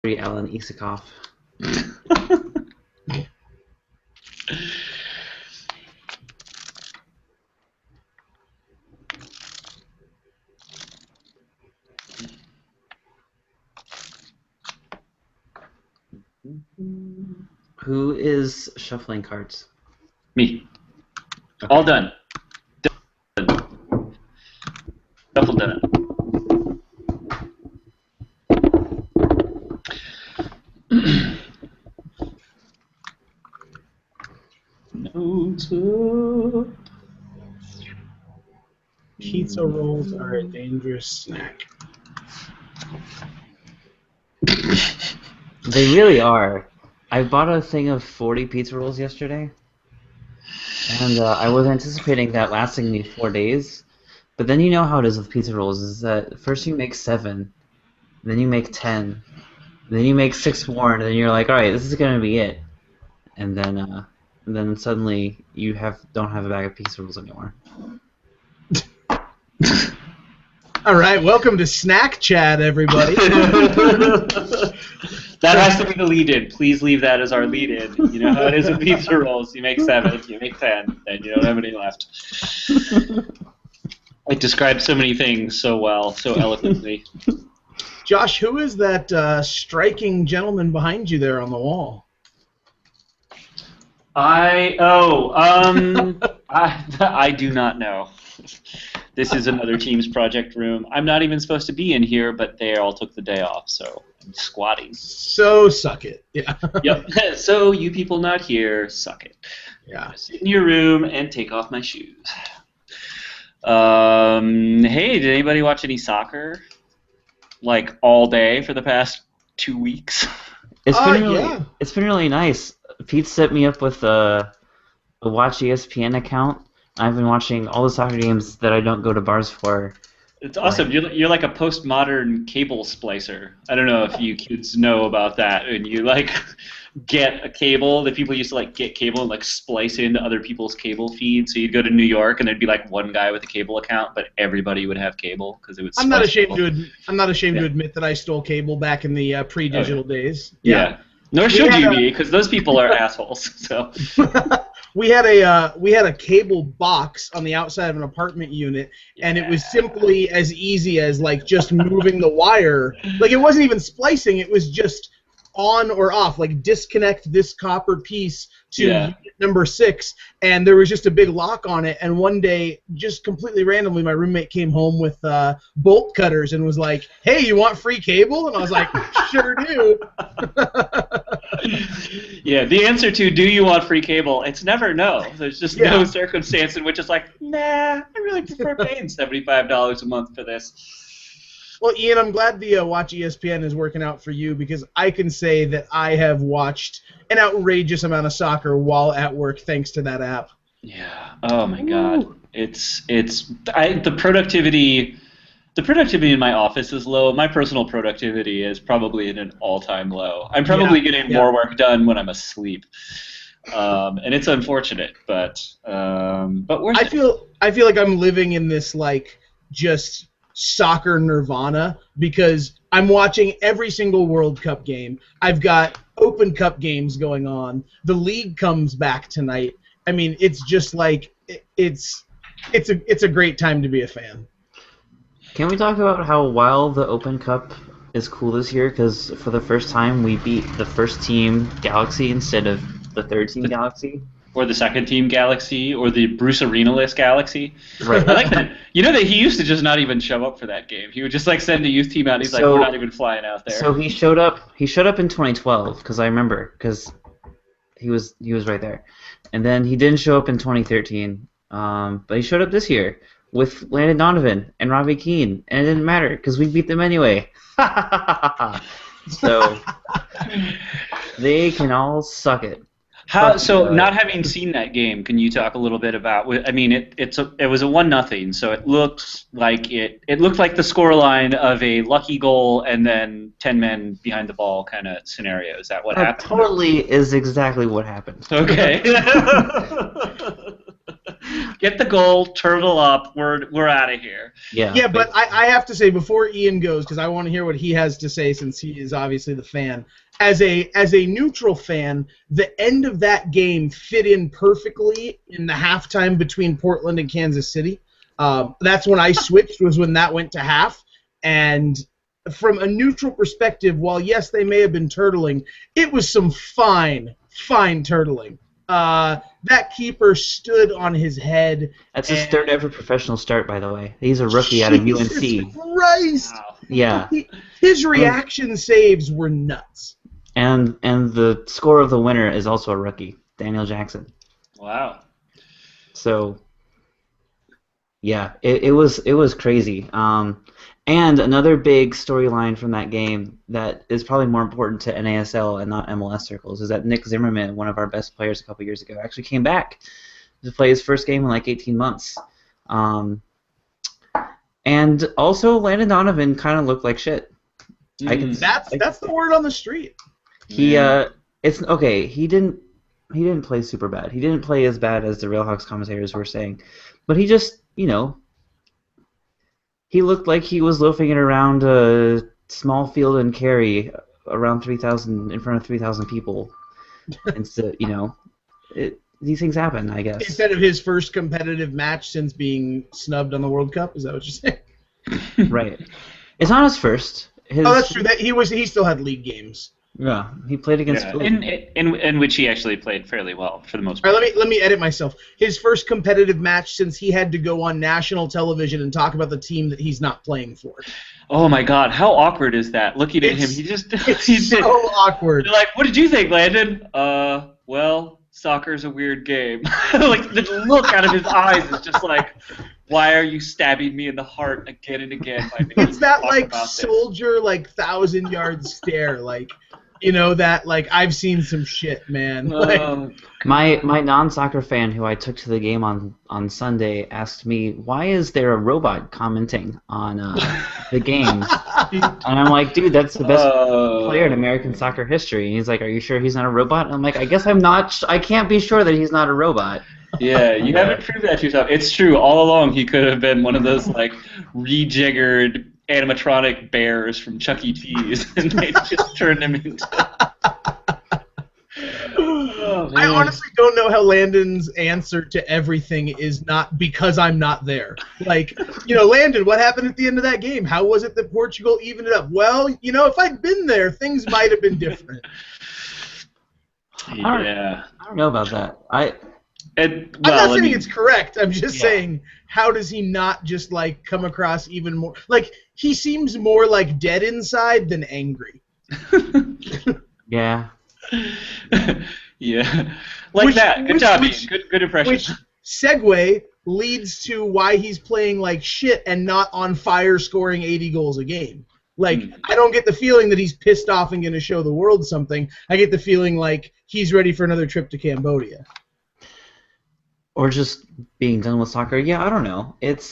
Alan Isakov. Who is shuffling cards? Me. Okay. All done. Shuffle done. Notes up. Pizza rolls are a dangerous snack. They really are. I bought a thing of 40 pizza rolls yesterday, and I was anticipating that lasting me 4 days. But then you know how it is with pizza rolls, is that first you make 7, then you make 10, then you make 6 more, and then you're like, all right, this is gonna be it. And then suddenly you don't have a bag of pizza rolls anymore. All right, welcome to Snack Chat, everybody. That has to be the lead-in. Please leave that as our lead-in. You know how it is with pizza rolls. You make 7, you make 10, and you don't have any left. It describes so many things so well, so eloquently. Josh, who is that striking gentleman behind you there on the wall? I do not know. This is another team's project room. I'm not even supposed to be in here, but they all took the day off, so I'm squatting. So suck it. Yeah. Yep. So you people not here, suck it. Yeah. Sit in your room and take off my shoes. Hey, did anybody watch any soccer? Like all day for the past 2 weeks? It's been really nice. Pete set me up with a Watch ESPN account. I've been watching all the soccer games that I don't go to bars for. It's awesome. You're like a postmodern cable splicer. I don't know if you kids know about that. And you like get a cable. The people used to like get cable and like splice into other people's cable feeds. So you'd go to New York and there'd be like one guy with a cable account, but everybody would have cable because it would. I'm not ashamed to admit that I stole cable back in the pre-digital days. Yeah. Nor should you be, because those people are assholes. So. We had a cable box on the outside of an apartment unit, and it was simply as easy as like just moving the wire. Like it wasn't even splicing; it was just on or off. Like disconnect this copper piece to unit number 6, and there was just a big lock on it. And one day, just completely randomly, my roommate came home with bolt cutters and was like, "Hey, you want free cable?" And I was like, "Sure do." Yeah, the answer to do you want free cable, it's never no. There's just no circumstance in which it's like, nah, I really prefer paying $75 a month for this. Well, Ian, I'm glad the Watch ESPN is working out for you, because I can say that I have watched an outrageous amount of soccer while at work thanks to that app. Yeah. Oh my God. The productivity in my office is low. My personal productivity is probably at an all-time low. I'm probably getting more work done when I'm asleep, and it's unfortunate, but worth it. I feel like I'm living in this like just soccer nirvana, because I'm watching every single World Cup game. I've got Open Cup games going on. The league comes back tonight. I mean, it's just like it's a great time to be a fan. Can we talk about how while the Open Cup is cool this year, because for the first time we beat the first team Galaxy instead of the third team Galaxy? Or the second team Galaxy, or the Bruce Arenalist Galaxy. Right. I like that. You know that he used to just not even show up for that game. He would just like send a youth team out. And he's like, we're not even flying out there. So he showed up. He showed up in 2012, because I remember, because he was right there, and then he didn't show up in 2013. But he showed up this year with Landon Donovan and Robbie Keane, and it didn't matter because we beat them anyway. So they can all suck it. Not having seen that game, can you talk a little bit about? I mean, it was a 1-0, so it looked like the scoreline of a lucky goal and then 10 men behind the ball kind of scenario. Is that what happened? Totally is exactly what happened. Okay. Get the goal, turtle up. We're out of here. Yeah. Yeah, but I have to say before Ian goes, because I want to hear what he has to say since he is obviously the fan. As a neutral fan, the end of that game fit in perfectly in the halftime between Portland and Kansas City. That's when I switched, was when that went to half. And from a neutral perspective, while yes, they may have been turtling, it was some fine turtling. That keeper stood on his head. That's his third ever professional start, by the way. He's a rookie out of UNC. Jesus Christ! Wow. Yeah. His reaction saves were nuts. And the scorer of the winner is also a rookie, Daniel Jackson. Wow. So, yeah, it was crazy. And another big storyline from that game that is probably more important to NASL and not MLS circles is that Nick Zimmerman, one of our best players a couple years ago, actually came back to play his first game in like 18 months. And also, Landon Donovan kind of looked like shit. That's the word on the street. It's okay. He didn't play super bad. He didn't play as bad as the Railhawks commentators were saying, but he just, he looked like he was loafing it around a small field in Cary around 3,000 in front of 3,000 people. Instead, these things happen, I guess. Instead of his first competitive match since being snubbed on the World Cup, is that what you're saying? Right. It's not his first. That's true. He still had league games. Yeah, he played against Philly. In which he actually played fairly well for the most part. All right, let me edit myself. His first competitive match since he had to go on national television and talk about the team that he's not playing for. Oh my God, how awkward is that? Looking at him, It's so awkward. They're like, what did you think, Landon? Well, soccer's a weird game. Like the look out of his eyes is just like, why are you stabbing me in the heart again and again? It's that like soldier, like 1,000-yard stare, like. That, like, I've seen some shit, man. My non-soccer fan who I took to the game on Sunday asked me, why is there a robot commenting on the games? And I'm like, dude, that's the best player in American soccer history. And he's like, are you sure he's not a robot? And I'm like, I guess I'm not. I can't be sure that he's not a robot. Yeah, you haven't proved that to yourself. It's true. All along, he could have been one of those, like, rejiggered animatronic bears from Chuck E. Cheese, and they just turned him into... I honestly don't know how Landon's answer to everything is not because I'm not there. Like, Landon, what happened at the end of that game? How was it that Portugal evened it up? Well, if I'd been there, things might have been different. Yeah. I don't know about that. I'm not saying it's correct. I'm just saying, how does he not just, like, come across even more... Like, he seems more, like, dead inside than angry. Yeah. Yeah. Like that. Good job, Ian. Good impression. Which segue leads to why he's playing like shit and not on fire scoring 80 goals a game. Like, I don't get the feeling that he's pissed off and going to show the world something. I get the feeling like he's ready for another trip to Cambodia. Or just being done with soccer. Yeah, I don't know. It's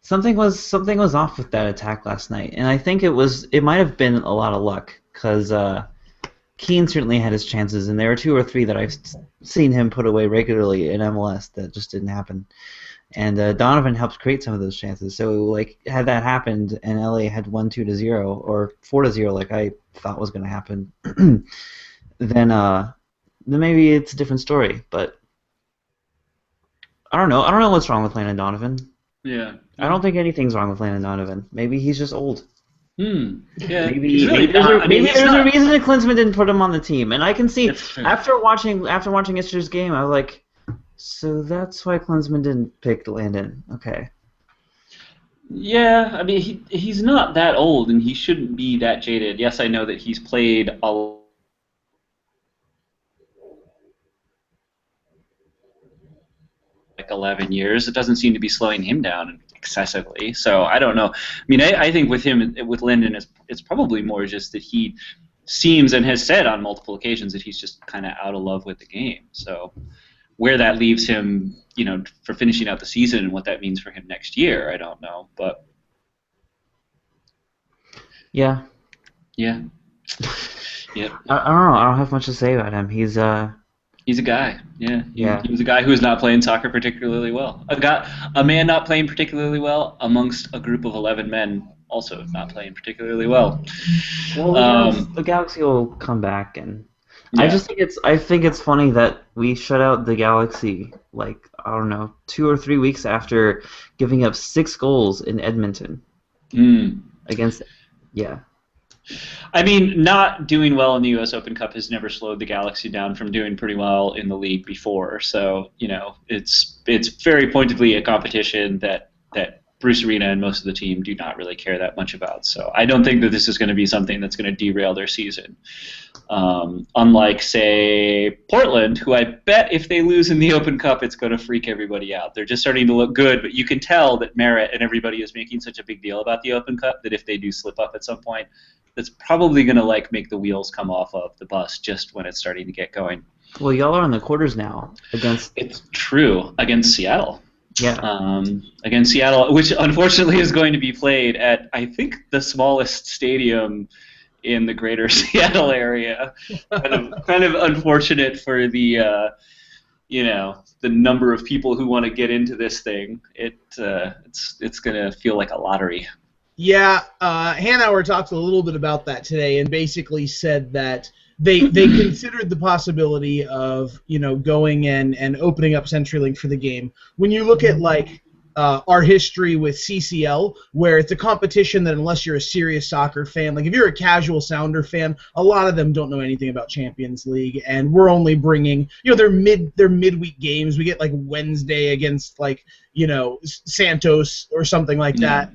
something was off with that attack last night, and I think it might have been a lot of luck because Keane certainly had his chances, and there were 2 or 3 that I've seen him put away regularly in MLS that just didn't happen. And Donovan helped create some of those chances. So, like, had that happened and LA had won 2-0 or 4-0, like I thought was going to happen, then maybe it's a different story. But I don't know. I don't know what's wrong with Landon Donovan. Yeah. I don't think anything's wrong with Landon Donovan. Maybe he's just old. Yeah. Maybe there's a reason that Klinsmann didn't put him on the team, and I can see after watching yesterday's game, I was like, so that's why Klinsmann didn't pick Landon. Okay. Yeah, I mean he's not that old, and he shouldn't be that jaded. Yes, I know that he's played a like 11 years. It doesn't seem to be slowing him down excessively. So I don't know. I mean, I think with Landon, it's probably more just that he seems and has said on multiple occasions that he's just kind of out of love with the game. So where that leaves him, for finishing out the season and what that means for him next year, I don't know. But yeah. Yeah. I don't know. I don't have much to say about him. He's He's a guy. Yeah, Yeah. he was a guy who was not playing soccer particularly well. A man not playing particularly well amongst a group of 11 men also not playing particularly well. Well, the Galaxy will come back, and Yeah. I think it's funny that we shut out the Galaxy like I don't know 2 or 3 weeks after giving up 6 goals in Edmonton Mm. against yeah. I mean, not doing well in the U.S. Open Cup has never slowed the Galaxy down from doing pretty well in the league before. So, it's very pointedly a competition that Bruce Arena and most of the team do not really care that much about. So, I don't think that this is going to be something that's going to derail their season. Unlike, say, Portland, who I bet if they lose in the Open Cup, it's going to freak everybody out. They're just starting to look good, but you can tell that Merritt and everybody is making such a big deal about the Open Cup that if they do slip up at some point, that's probably going to make the wheels come off of the bus just when it's starting to get going. Well, y'all are in the quarters now against. It's true against Seattle. Yeah. Against Seattle, which unfortunately is going to be played at I think the smallest stadium in the greater Seattle area. Kind of unfortunate for the the number of people who want to get into this thing. It's going to feel like a lottery. Yeah, Hanauer talked a little bit about that today and basically said that they considered the possibility of going and opening up CenturyLink for the game. When you look at our history with CCL, where it's a competition that unless you're a serious soccer fan, like if you're a casual Sounder fan, a lot of them don't know anything about Champions League, and we're only bringing their midweek games. We get Wednesday against Santos or something like that,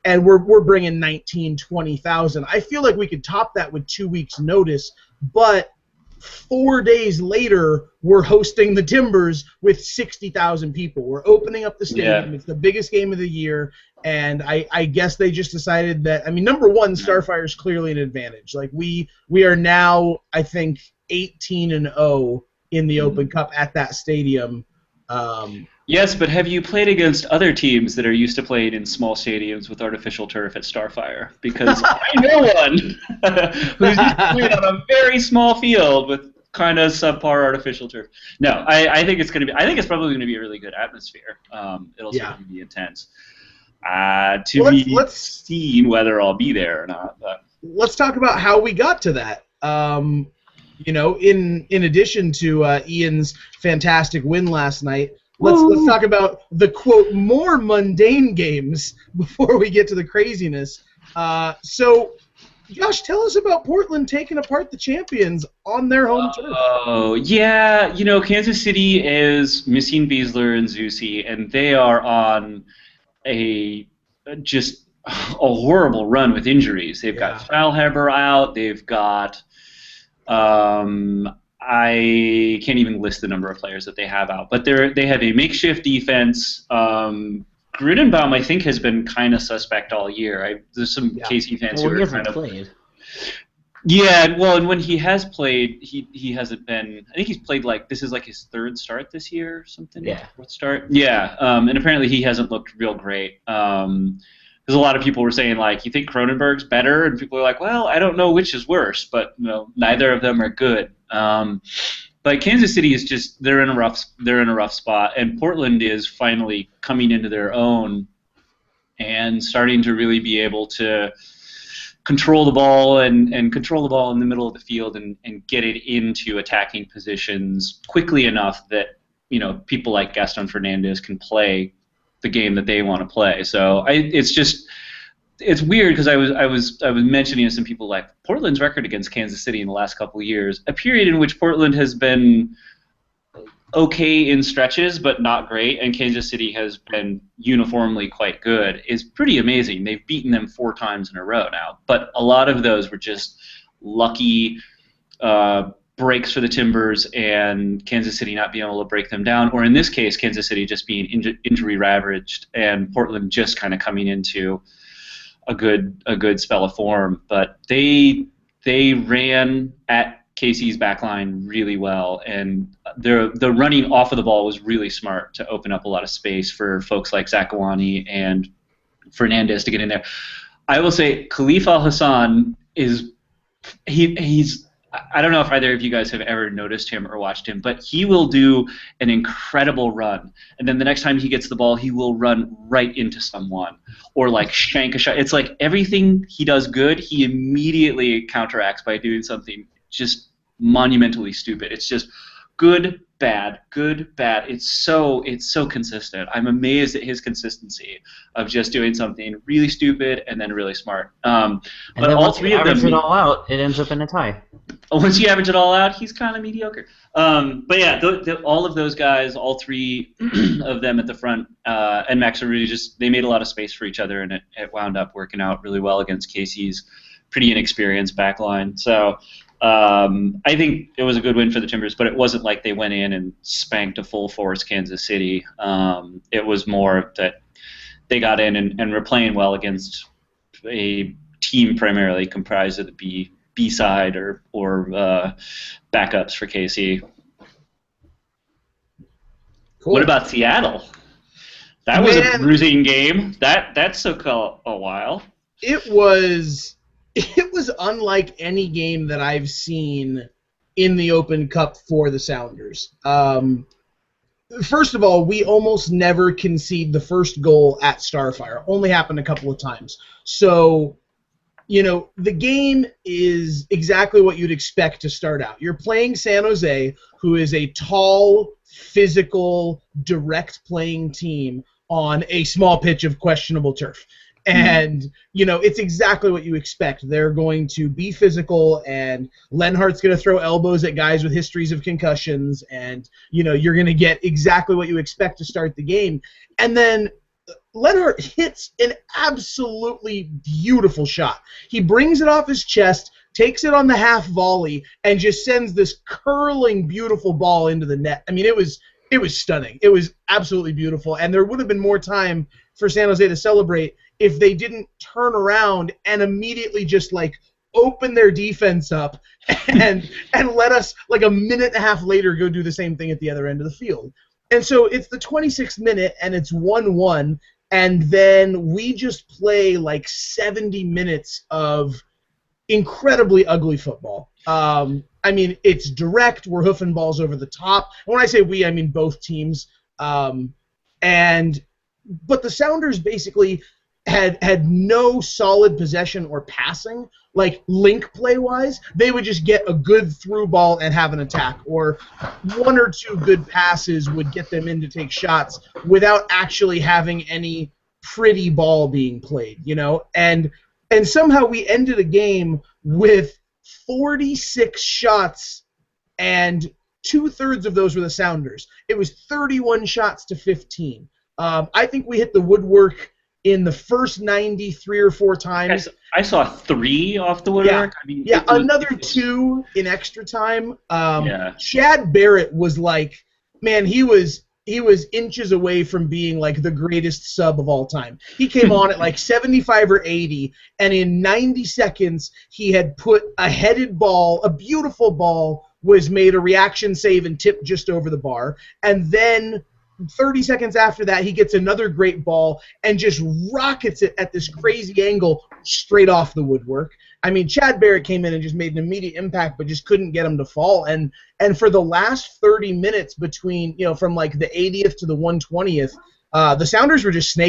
and we're bringing 19, 20,000. I feel like we could top that with 2 weeks' notice, but 4 days later, we're hosting the Timbers with 60,000 people. We're opening up the stadium. Yeah. It's the biggest game of the year, and I guess they just decided that. I mean, number one, Starfire is clearly an advantage. We are now, I think, 18-0 in the Open Cup at that stadium. Yes, but have you played against other teams that are used to playing in small stadiums with artificial turf at Starfire? Because I know one who's used to playing on a very small field with kind of subpar artificial turf. No, I think it's going to be. I think it's probably going to be a really good atmosphere. It'll certainly be intense. Let's seen whether I'll be there or not. But. Let's talk about how we got to that. In addition to Ian's fantastic win last night. Let's talk about the, quote, more mundane games before we get to the craziness. So, Josh, tell us about Portland taking apart the champions on their home turf. Oh, yeah. Kansas City is missing Beasler and Zusi, and they are on just a horrible run with injuries. They've got Feilhaber out. They've got... I can't even list the number of players that they have out, but they have a makeshift defense. Grudenbaum, I think, has been kind of suspect all year. There's some KC fans who are kind of played. Yeah, well, and when he has played, he hasn't been. I think he's played this is his third start this year or something. Yeah. Fourth start. Yeah, and apparently he hasn't looked real great. Because a lot of people were saying, you think Cronenberg's better? And people are like, well, I don't know which is worse, but neither of them are good. But Kansas City is just they're in a rough spot, and Portland is finally coming into their own and starting to really be able to control the ball and control the ball in the middle of the field and get it into attacking positions quickly enough that people like Gaston Fernandez can play the game that they want to play. So it's weird because I was mentioning to some people Portland's record against Kansas City in the last couple of years, a period in which Portland has been okay in stretches but not great, and Kansas City has been uniformly quite good, is pretty amazing. They've beaten them 4 times in a row now, but a lot of those were just lucky breaks for the Timbers and Kansas City not being able to break them down, or in this case, Kansas City just being injury ravaged and Portland just kind of coming into a good spell of form. But they ran at KC's backline really well, and the running off of the ball was really smart to open up a lot of space for folks like Zakawani and Fernandez to get in there. I will say Khalif Al Hassan he's I don't know if either of you guys have ever noticed him or watched him, but he will do an incredible run, and then the next time he gets the ball, he will run right into someone or like shank a shot. It's like everything he does good, he immediately counteracts by doing something just monumentally stupid. It's just good, bad, good, bad. It's so consistent. I'm amazed at his consistency of just doing something really stupid and then really smart. And But then all once you three of average them, it all out, it ends up in a tie. once you average it all out, he's kind of mediocre. But yeah, all of those guys, all three of them at the front, and Max are really they made a lot of space for each other, and it wound up working out really well against Casey's pretty inexperienced back line. So I think it was a good win for the Timbers, but it wasn't like they went in and spanked a full force Kansas City. It was more that they got in and were playing well against a team primarily comprised of the B side or backups for KC. Cool. What about Seattle? That was a bruising game. That took a while. It was unlike any game that I've seen in the Open Cup for the Sounders. First of all, we almost never concede the first goal at Starfire. Only happened a couple of times. So, the game is exactly what you'd expect to start out. You're playing San Jose, who is a tall, physical, direct playing team on a small pitch of questionable turf. And, it's exactly what you expect. They're going to be physical, and Lenhart's going to throw elbows at guys with histories of concussions, and, you're going to get exactly what you expect to start the game. And then Lenhart hits an absolutely beautiful shot. He brings it off his chest, takes it on the half volley, and just sends this curling, beautiful ball into the net. I mean, it was stunning. It was absolutely beautiful, and there would have been more time for San Jose to celebrate if they didn't turn around and immediately just open their defense up and let us a minute and a half later go do the same thing at the other end of the field. And so it's the 26th minute and it's 1-1, and then we just play 70 minutes of incredibly ugly football. I mean, it's direct. We're hoofing balls over the top. And when I say we, I mean both teams. But the Sounders basically had no solid possession or passing, link play-wise. They would just get a good through ball and have an attack, or one or two good passes would get them in to take shots without actually having any pretty ball being played, And somehow we ended a game with 46 shots, and 2/3 of those were the Sounders. It was 31 shots to 15. I think we hit the woodwork in the first 93 or 4 times. I saw 3 off the woodwork. Yeah, I mean, another 2 in extra time. Chad Barrett was he was inches away from being the greatest sub of all time. He came on at 75 or 80, and in 90 seconds he had put a headed ball, a beautiful ball, was made a reaction save and tipped just over the bar, and then 30 seconds after that, he gets another great ball and just rockets it at this crazy angle straight off the woodwork. I mean, Chad Barrett came in and just made an immediate impact, but just couldn't get him to fall. And for the last 30 minutes between, from the 80th to the 120th, the Sounders were just snaking